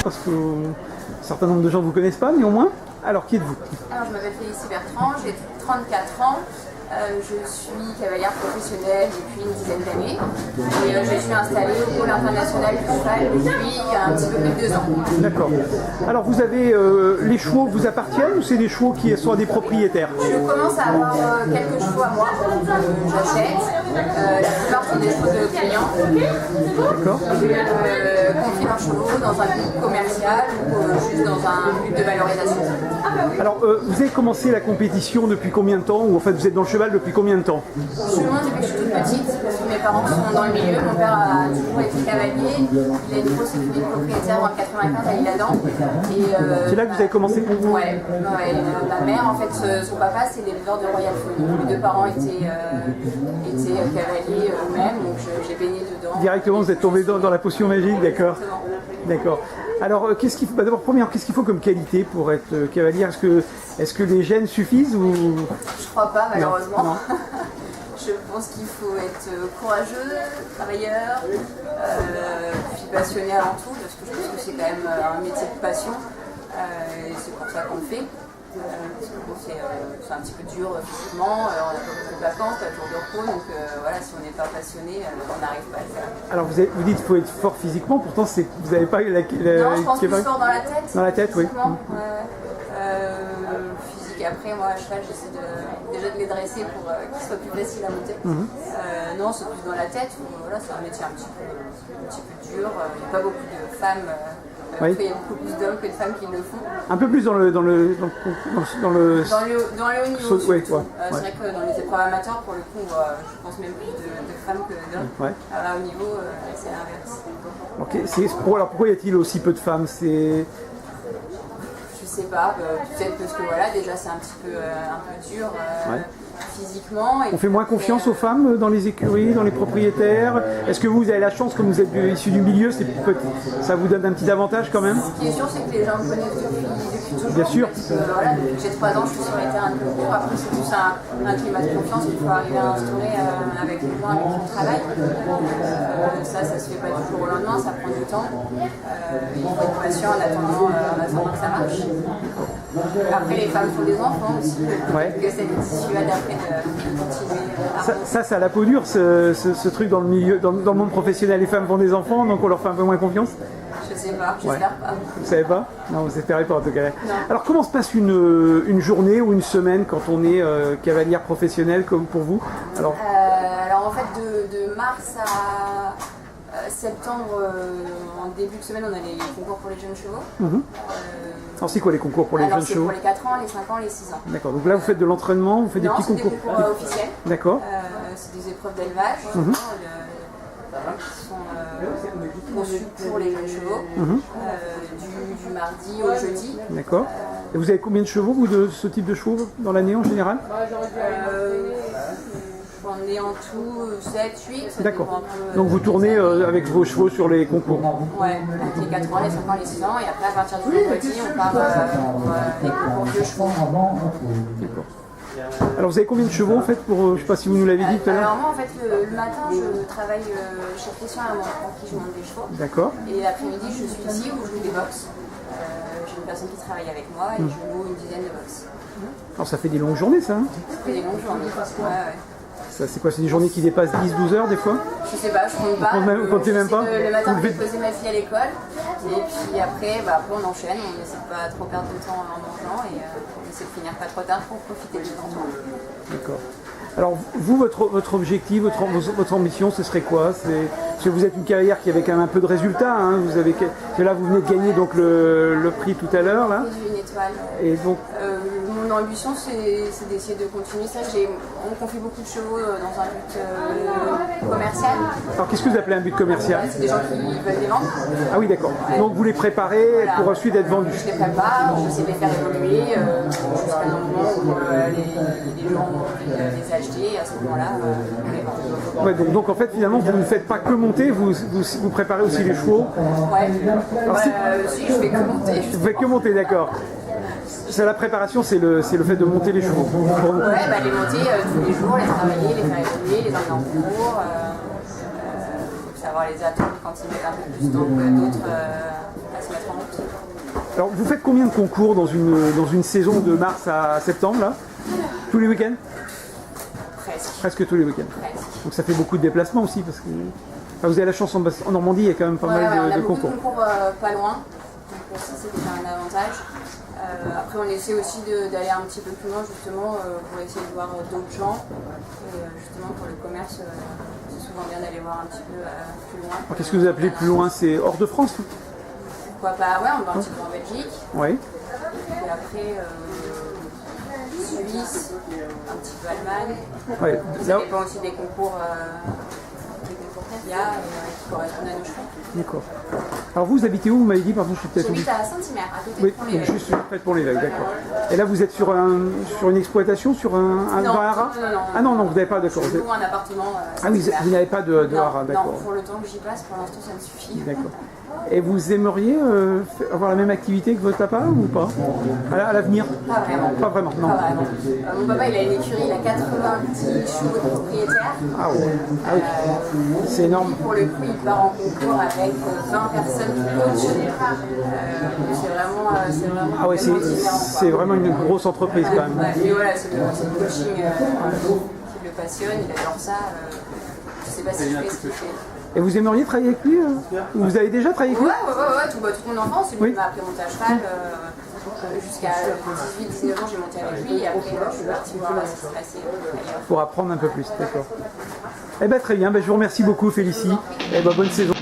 parce que un certain nombre de gens ne vous connaissent pas, néanmoins. Alors, qui êtes-vous? Alors, je m'appelle Félicie Bertrand, j'ai 34 ans. Je suis cavalière professionnelle depuis une dizaine d'années et je suis installée au pôle international du cheval depuis un petit peu plus de 2 ans. D'accord. Alors vous avez les chevaux vous appartiennent ou c'est des chevaux qui sont à des propriétaires? Je commence à avoir quelques chevaux à moi, j'achète. La plupart sont des chevaux de clients. D'accord. Je confie leurs chevaux dans un but commercial ou juste dans un but de valorisation. Alors vous avez commencé la compétition depuis combien de temps? Ou en fait vous êtes dans le cheval depuis combien de temps? Je monte depuis que je suis toute petite parce que mes parents sont dans le milieu. Mon père a toujours été cavalier. Il a une grosse écurie de propriétaire en 95 à Isle-Adam. C'est là que vous avez commencé? Ouais. Ma mère, en fait, son papa, c'est l'éleveur de Royal Phonie. Mes 2 parents étaient cavaliers eux-mêmes, donc j'ai baigné dedans. Directement, vous êtes tombé dans la potion magique, d'accord? Exactement. D'accord. Alors, qu'est-ce qu'il faut, d'abord, première, qu'est-ce qu'il faut comme qualité pour être cavalière? Est-ce que les gènes suffisent ou... Je crois pas, malheureusement. Non. Je pense qu'il faut être courageux, travailleur, puis passionné avant tout, parce que je pense que c'est quand même un métier de passion. Et c'est pour ça qu'on le fait. Parce que bon, c'est un petit peu dur physiquement, on n'a pas beaucoup de vacances, pas de jours de repos, donc voilà, si on n'est pas passionné, on n'arrive pas à le faire. Alors vous dites qu'il faut être fort physiquement, pourtant vous n'avez pas la... Non, je pense plus fort dans la tête. Dans la tête, oui. Physique, après, moi à cheval, j'essaie déjà de les dresser pour qu'ils soient plus faciles à monter. Non, c'est plus dans la tête, voilà, c'est un métier un petit peu dur, il n'y a pas beaucoup de femmes. Oui. Il y a beaucoup plus d'hommes que de femmes qui le font. Un peu plus dans le haut niveau. Ouais. C'est vrai que dans les épreuves amateurs, pour le coup, on voit, je pense même plus de femmes que d'hommes. Ouais. À haut niveau, c'est l'inverse. Alors pourquoi y a-t-il aussi peu de femmes? Je sais pas, peut-être parce que voilà, déjà c'est un peu dur. Physiquement. On fait moins confiance aux femmes dans les écuries, dans les propriétaires. Est-ce que vous avez la chance, comme vous êtes issu du milieu, ça vous donne un petit avantage quand même? Ce qui est sûr, c'est que les gens me connaissent depuis toujours. Bien sûr. Voilà, depuis que j'ai 3 ans, je suis sur les terrains de concours. Après, c'est tout un climat de confiance qu'il faut arriver à instaurer avec les gens avec qui on travaille. Ça se fait pas du jour au lendemain, ça prend du temps. Il faut être patient en attendant que ça marche. Après, les femmes font des enfants aussi, que ça les dissuade après de continuer. Ça, c'est à la peau dure, ce truc dans le milieu, dans le monde professionnel. Les femmes font des enfants, donc on leur fait un peu moins confiance? Je sais pas, j'espère pas. Vous savez pas? Non, vous espérez pas en tout cas. Non. Alors comment se passe une journée ou une semaine quand on est cavalière professionnelle comme pour vous? Alors en fait, de mars à septembre, en début de semaine, on a les concours pour les jeunes chevaux. Alors c'est quoi les concours pour les jeunes chevaux? Pour les 4 ans, les 5 ans, les 6 ans. D'accord, donc là vous faites de l'entraînement, vous faites des petits concours? C'est des concours officiels. D'accord. C'est des épreuves d'élevage qui sont conçues pour les jeunes chevaux, du mardi au jeudi. D'accord. Et vous avez combien de chevaux, vous, de ce type de chevaux dans l'année en général? On est en tout 7, 8. D'accord. Donc vous tournez avec vos chevaux sur les concours? Ouais, avec les 4 ans, les 5 ans, les 6 ans, et après à partir du vendredi, on part pour les concours vieux chevaux. D'accord. Alors vous avez combien de chevaux en fait pour, je ne sais pas si vous nous l'avez dit tout à l'heure? Alors moi en fait le matin je travaille chez Christian Lamont pour qui je monte des chevaux. D'accord. Et l'après-midi je suis ici où je joue des box. J'ai une personne qui travaille avec moi et je loue une dizaine de box. Alors ça fait des longues journées ça, hein? Ça fait des longues journées. Ouais. Ça, c'est quoi? C'est des journées qui dépassent 10-12 heures des fois? Je sais pas, je compte pas. Vous comptez même pas? Le matin, je vais poser ma fille à l'école. Et puis après, on enchaîne. On essaie de pas trop perdre de temps en mangeant. Et on essaie de finir pas trop tard pour profiter du temps. D'accord. Alors vous, votre objectif, votre ambition, ce serait quoi? Parce que vous êtes une carrière qui avait quand même un peu de résultats. Hein. Là, vous venez de gagner donc le prix tout à l'heure. Là. Une étoile. Et donc, mon ambition, c'est d'essayer de continuer ça. On confie beaucoup de chevaux dans un but commercial. Alors qu'est-ce que vous appelez un but commercial? C'est des gens qui veulent les vendre. Ah oui, d'accord. Donc vous les préparez pour ensuite être vendus. Je les prépare, j'essaie de les faire évoluer jusqu'à un moment où les gens vont les acheter. Et à ce moment-là, on les vend. Ouais, donc en fait, finalement, vous ne faites pas que monter, vous préparez aussi les chevaux. Ouais. Alors, si, je fais que monter. Vous faites que monter, d'accord. C'est la préparation, c'est le fait de monter les chevaux. Ouais, les monter tous les jours, les travailler, les faire évoluer, les emmener en cours. Savoir les attendre quand ils mettent un peu plus de temps que d'autres à se mettre en route. Alors, vous faites combien de concours dans une saison de mars à septembre, là? Tous les week-ends? Presque. Presque tous les week-ends. Presque. Donc ça fait beaucoup de déplacements aussi, parce que enfin, vous avez la chance en Normandie, il y a quand même pas mal on a de beaucoup concours. de concours pas loin, donc ça c'est déjà un avantage. Après on essaie aussi d'aller un petit peu plus loin justement pour essayer de voir d'autres gens. Et justement pour le commerce, c'est souvent bien d'aller voir un petit peu plus loin. Qu'est-ce que vous appelez plus loin? C'est hors de France? Pourquoi pas? Ouais, on va un petit peu en Belgique. Oui. Et après Suisse, un petit peu Allemagne. Ouais. Ça dépend aussi des concours qu'il y a et qui correspondent à nos choix. D'accord. Alors vous habitez où? Vous m'avez dit, pardon, je suis peut-être J'habite à Saint-Hilaire, à côté oui, de Pont-l'Évêque. juste près de Pont-l'Évêque, d'accord. Et là vous êtes sur une exploitation, sur un Non, dans un haras? non. Ah non, vous n'avez pas, d'accord. Je loue un appartement. Ah oui, vous n'avez pas de non, haras, d'accord. non, pour le temps que j'y passe, pour l'instant, ça me suffit. D'accord. Et vous aimeriez avoir la même activité que votre papa ou pas? À l'avenir? Pas vraiment. Pas vraiment, non. Pas vraiment. Mon papa, il a une écurie, il a 90 chevaux de propriétaires. Ah ouais. Ah oui. C'est énorme. Pour le coup, il part en concours avec 20 personnes qui coachent. C'est vraiment Ah ouais, complètement différent, c'est vraiment une grosse entreprise quand même. Ouais, mais voilà, c'est le coaching qui le passionne, il adore ça. Je sais pas si je fais ce qu'il fait. Et vous aimeriez travailler avec lui? Vous avez déjà travaillé avec lui? Ouais, toute mon enfance, c'est lui Oui. qui m'a appris à monter à cheval. Jusqu'à 18-19 ans, j'ai monté avec lui. Et après, je suis partie voir ce qui se passait ailleurs. Pour apprendre un peu plus, d'accord. Eh bien très bien, je vous remercie beaucoup Félicie. Eh ben, bonne saison.